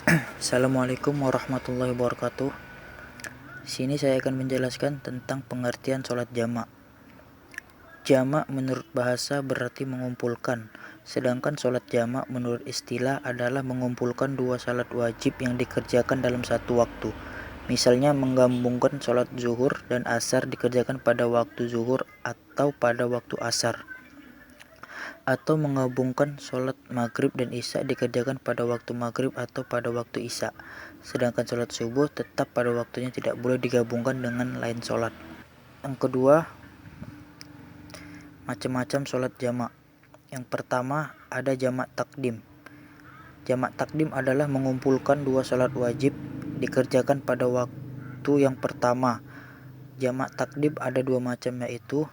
Assalamualaikum warahmatullahi wabarakatuh. Sini saya akan menjelaskan tentang pengertian sholat jamak. Jamak menurut bahasa berarti mengumpulkan, sedangkan sholat jamak menurut istilah adalah mengumpulkan dua sholat wajib yang dikerjakan dalam satu waktu. Misalnya menggabungkan sholat zuhur dan asar dikerjakan pada waktu zuhur atau pada waktu asar, atau menggabungkan sholat maghrib dan isya dikerjakan pada waktu maghrib atau pada waktu isya. Sedangkan sholat subuh tetap pada waktunya, tidak boleh digabungkan dengan lain sholat. Yang kedua, macam-macam sholat jamak. Yang pertama, ada jamak takdim. Jamak takdim adalah mengumpulkan dua sholat wajib dikerjakan pada waktu yang pertama. Jamak takdim ada dua macam, yaitu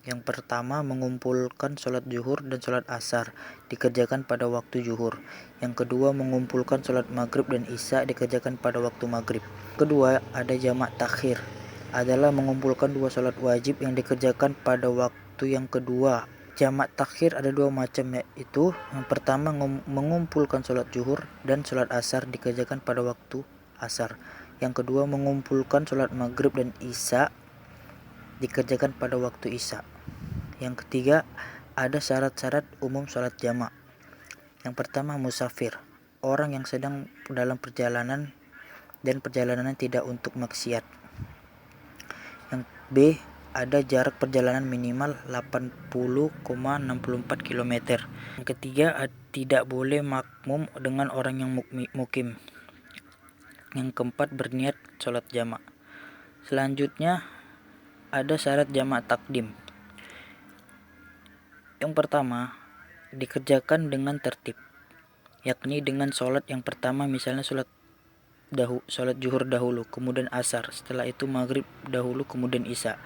yang pertama mengumpulkan sholat zuhur dan sholat asar dikerjakan pada waktu zuhur. Yang kedua mengumpulkan sholat maghrib dan isya dikerjakan pada waktu maghrib. Kedua ada jamak takhir, adalah mengumpulkan dua sholat wajib yang dikerjakan pada waktu yang kedua. Jamak takhir ada dua macam, yaitu yang pertama mengumpulkan sholat zuhur dan sholat asar dikerjakan pada waktu asar. Yang kedua mengumpulkan sholat maghrib dan isya dikerjakan pada waktu isya. Yang ketiga, ada syarat-syarat umum sholat jamak. Yang pertama, musafir, orang yang sedang dalam perjalanan dan perjalanannya tidak untuk maksiat. Yang B, ada jarak perjalanan minimal 80,64 km. Yang ketiga, tidak boleh makmum dengan orang yang mukim. Yang keempat, berniat sholat jamak. Selanjutnya, ada syarat jamak takdim. Yang pertama, dikerjakan dengan tertib, yakni dengan sholat yang pertama, misalnya sholat zuhur dahulu, kemudian asar, setelah itu maghrib dahulu, kemudian isya.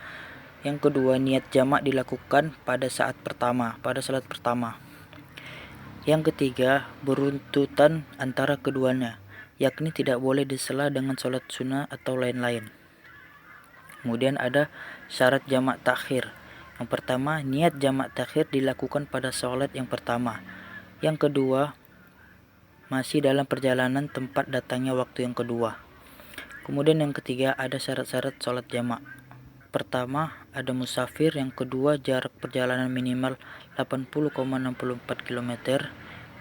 Yang kedua, niat jamak dilakukan pada sholat pertama. Yang ketiga, beruntutan antara keduanya, yakni tidak boleh disela dengan sholat sunnah atau lain-lain. Kemudian ada syarat jamak takhir. Yang pertama, niat jamak takhir dilakukan pada sholat yang pertama. Yang kedua, masih dalam perjalanan tempat datangnya waktu yang kedua. Kemudian yang ketiga, ada syarat-syarat sholat jamak. Pertama, ada musafir. Yang kedua, jarak perjalanan minimal 80,64 km.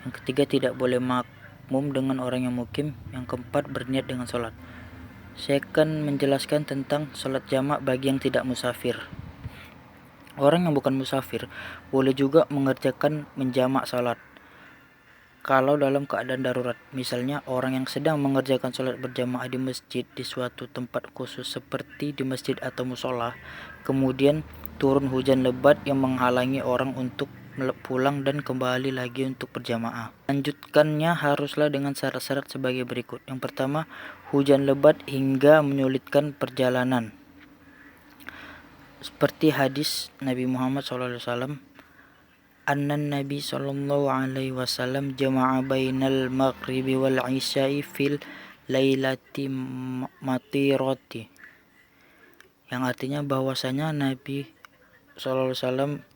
Yang ketiga, tidak boleh makmum dengan orang yang mukim. Yang keempat, berniat dengan sholat. Saya akan menjelaskan tentang sholat jamak bagi yang tidak musafir. Orang yang bukan musafir boleh juga mengerjakan menjamak sholat kalau dalam keadaan darurat. Misalnya orang yang sedang mengerjakan sholat berjamaah di masjid di suatu tempat khusus seperti di masjid atau musola, kemudian turun hujan lebat yang menghalangi orang untuk pulang dan kembali lagi untuk berjamaah. Lanjutkannya haruslah dengan syarat-syarat sebagai berikut. Yang pertama, hujan lebat hingga menyulitkan perjalanan, seperti hadis Nabi Muhammad SAW, annan Nabi sallallahu alaihi wasallam jama'a bainal maghribi wal isya'i fil lailati matirati, yang artinya bahwasanya Nabi sallallahu alaihi wasallam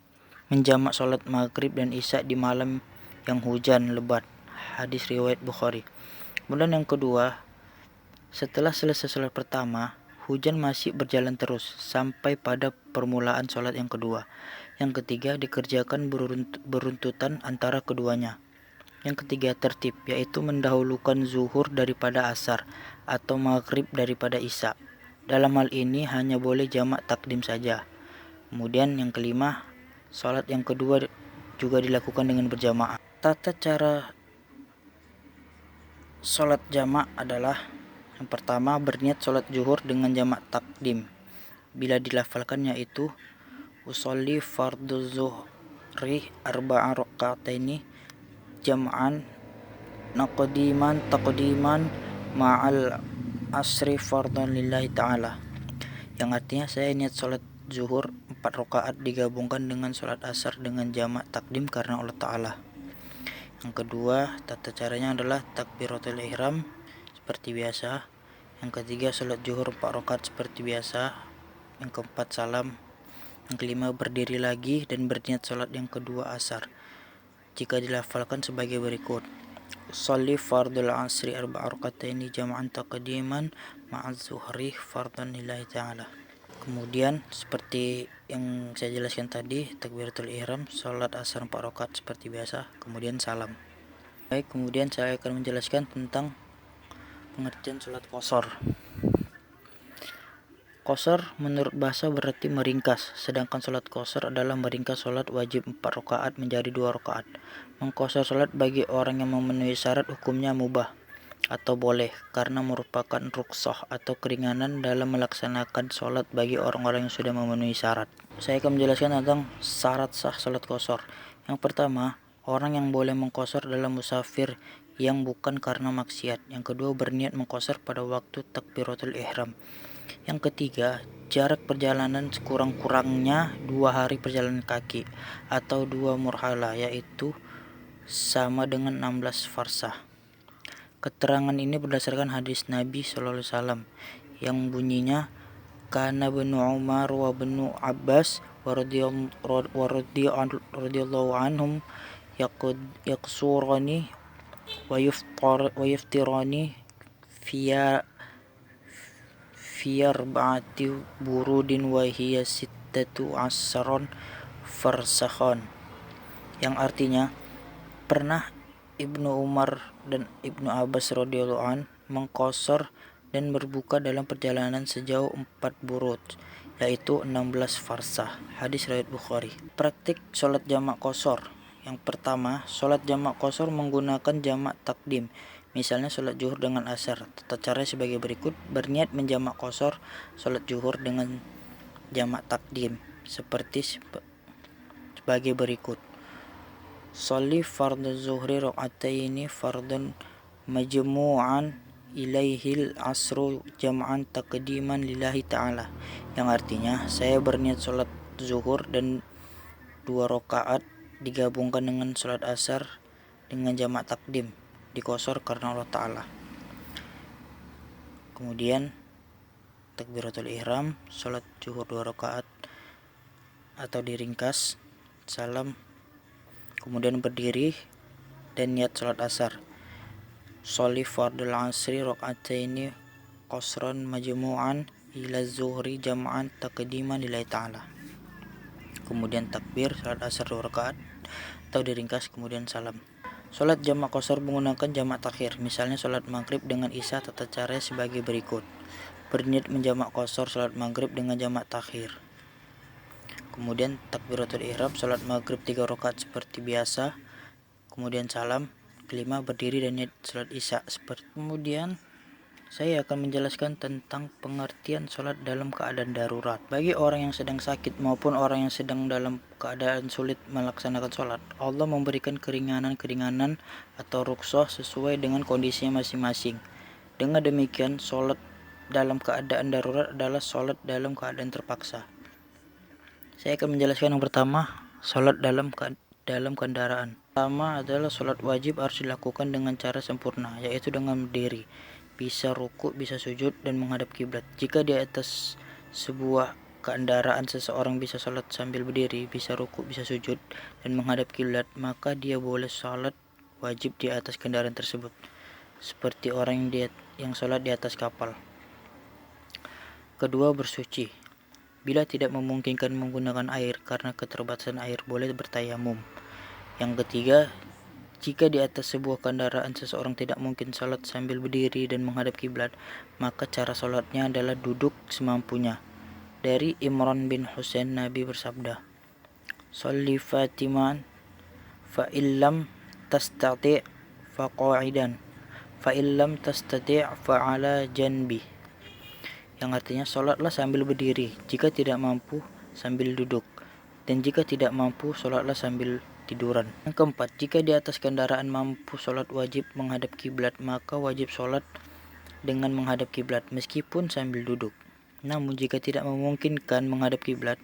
menjamak sholat maghrib dan isya di malam yang hujan lebat. Hadis riwayat Bukhari. Kemudian yang kedua, setelah selesai sholat pertama, hujan masih berjalan terus sampai pada permulaan sholat yang kedua. Yang ketiga, dikerjakan beruntutan antara keduanya. Yang ketiga, tertib, yaitu mendahulukan zuhur daripada asar atau maghrib daripada isya. Dalam hal ini hanya boleh jamak takdim saja. Kemudian yang kelima, sholat yang kedua juga dilakukan dengan berjamaah. Tata cara sholat jamak adalah: yang pertama, berniat sholat zuhur dengan jamak takdim bila dilafalkan, yaitu usolli fardhu zuhri arba'a rakaataini jam'an taqdiman ma'al asri fardhan lillahi ta'ala, yang artinya saya niat sholat zuhur 4 rakaat digabungkan dengan sholat asar dengan jamak takdim karena Allah Ta'ala. Yang kedua, tata caranya adalah takbiratul ihram seperti biasa. Yang ketiga, sholat zuhur 4 rakaat seperti biasa. Yang keempat, salam. Yang kelima, berdiri lagi dan berniat sholat yang kedua asar, jika dilafalkan sebagai berikut: Sholli fardul asri arba'a rakataini jam'an taqdiman ma'az zuhri fardan lillahi ta'ala. Kemudian seperti yang saya jelaskan tadi, takbiratul ihram, salat asar 4 rakaat seperti biasa, kemudian salam. Baik, kemudian saya akan menjelaskan tentang pengertian salat qashar. Qashar menurut bahasa berarti meringkas, sedangkan salat qashar adalah meringkas salat wajib 4 rakaat menjadi 2 rakaat. Mengqashar salat bagi orang yang memenuhi syarat hukumnya mubah atau boleh karena merupakan rukhsah atau keringanan dalam melaksanakan salat bagi orang-orang yang sudah memenuhi syarat. Saya akan menjelaskan tentang syarat sah salat qashar. Yang pertama, orang yang boleh mengqashar adalah musafir yang bukan karena maksiat. Yang kedua, berniat mengqashar pada waktu takbiratul ihram. Yang ketiga, jarak perjalanan sekurang-kurangnya 2 hari perjalanan kaki atau 2 murhala, yaitu sama dengan 16 farsah. Keterangan ini berdasarkan hadis Nabi SAW yang bunyinya, kana Ibnu Umar wa Ibnu Abbas wa radhiyallahu anhum yaqsurani wa yuftirani fi arba'ati burudin wa hiya sittatu asron farsakhon, yang artinya pernah Ibnu Umar dan Ibnu Abbas radhiyallahu an mengqashar dan berbuka dalam perjalanan sejauh 4 burud, yaitu 16 farsah. Hadis riwayat Bukhari. Praktik salat jamak qashar. Yang pertama, salat jamak qashar menggunakan jamak takdim. Misalnya salat zuhur dengan asar. Tata cara sebagai berikut: berniat menjamak qashar salat zuhur dengan jamak takdim seperti sebagai berikut: Sholli fardhu zuhri raka'ataini fardun majmu'an ilaihil asru jam'an taqdiman lillahi ta'ala, yang artinya saya berniat salat zuhur dan 2 rakaat digabungkan dengan salat asar dengan jamak takdim, diqashar karena Allah Ta'ala. Kemudian takbiratul ihram, salat zuhur 2 rakaat atau diringkas, salam, kemudian berdiri dan niat salat asar. Sholli fardul asri raka'ataini qasran majmu'an ila zuhri jam'an taqdiman lillahi ta'ala. Kemudian takbir, salat asar 2 rakaat atau diringkas, kemudian salam. Salat jamak qashar menggunakan jamak takhir. Misalnya salat maghrib dengan isya, tata cara sebagai berikut: berniat menjamak qashar salat maghrib dengan jamak takhir. Kemudian takbiratul ihram, salat maghrib 3 rakaat seperti biasa, kemudian salam. Kelima, berdiri dan niat salat isya. Kemudian saya akan menjelaskan tentang pengertian salat dalam keadaan darurat. Bagi orang yang sedang sakit maupun orang yang sedang dalam keadaan sulit melaksanakan salat, Allah memberikan keringanan-keringanan atau rukhsah sesuai dengan kondisinya masing-masing. Dengan demikian, salat dalam keadaan darurat adalah salat dalam keadaan terpaksa. Saya akan menjelaskan yang pertama, salat dalam kendaraan. Pertama adalah salat wajib harus dilakukan dengan cara sempurna, yaitu dengan berdiri, bisa ruku, bisa sujud, dan menghadap kiblat. Jika di atas sebuah kendaraan seseorang bisa salat sambil berdiri, bisa ruku, bisa sujud, dan menghadap kiblat, maka dia boleh salat wajib di atas kendaraan tersebut, seperti orang yang salat di atas kapal. Kedua, bersuci. Bila tidak memungkinkan menggunakan air karena keterbatasan air, boleh bertayamum. Yang ketiga, jika di atas sebuah kendaraan seseorang tidak mungkin salat sambil berdiri dan menghadap kiblat, maka cara salatnya adalah duduk semampunya. Dari Imran bin Husain, Nabi bersabda, "Sholli fatiman fa illam tastati' fa qa'idan fa illam tastati' fa ala janbi." Yang artinya, salatlah sambil berdiri, jika tidak mampu sambil duduk, dan jika tidak mampu salatlah sambil tiduran. Yang keempat, jika di atas kendaraan mampu salat wajib menghadap kiblat, maka wajib salat dengan menghadap kiblat meskipun sambil duduk. Namun jika tidak memungkinkan menghadap kiblat,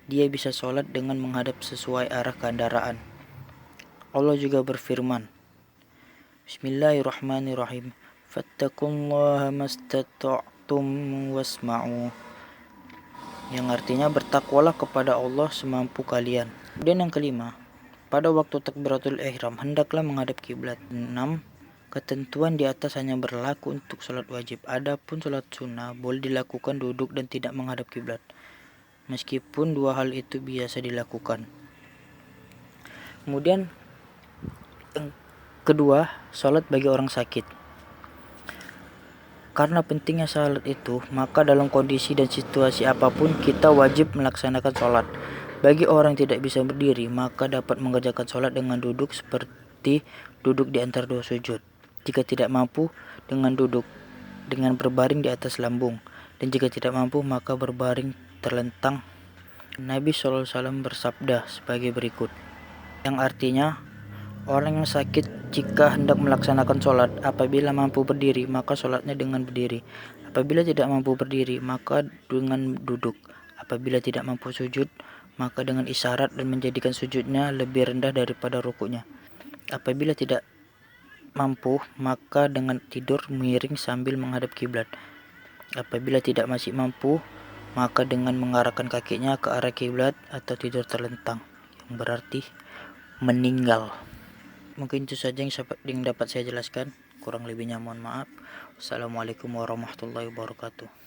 dia bisa salat dengan menghadap sesuai arah kendaraan. Allah juga berfirman, Bismillahirrahmanirrahim, fattaqullaha mastata'tum wasma'u, yang artinya bertakwalah kepada Allah semampu kalian. Dan yang kelima, pada waktu takbiratul ihram hendaklah menghadap kiblat. 6. Ketentuan di atas hanya berlaku untuk sholat wajib. Adapun sholat sunnah boleh dilakukan duduk dan tidak menghadap kiblat, meskipun dua hal itu biasa dilakukan. Kemudian yang kedua, sholat bagi orang sakit. Karena pentingnya sholat itu, maka dalam kondisi dan situasi apapun kita wajib melaksanakan sholat. Bagi orang yang tidak bisa berdiri, maka dapat mengerjakan sholat dengan duduk seperti duduk di antara dua sujud. Jika tidak mampu, dengan duduk dengan berbaring di atas lambung, dan jika tidak mampu maka berbaring terlentang. Nabi SAW bersabda sebagai berikut, yang artinya, orang yang sakit jika hendak melaksanakan sholat, apabila mampu berdiri maka sholatnya dengan berdiri, apabila tidak mampu berdiri maka dengan duduk, apabila tidak mampu sujud maka dengan isyarat dan menjadikan sujudnya lebih rendah daripada rukuknya, apabila tidak mampu maka dengan tidur miring sambil menghadap kiblat, apabila tidak masih mampu maka dengan mengarahkan kakinya ke arah kiblat atau tidur terlentang, yang berarti meninggal. Mungkin itu saja yang dapat saya jelaskan, kurang lebihnya mohon maaf. Wassalamualaikum warahmatullahi wabarakatuh.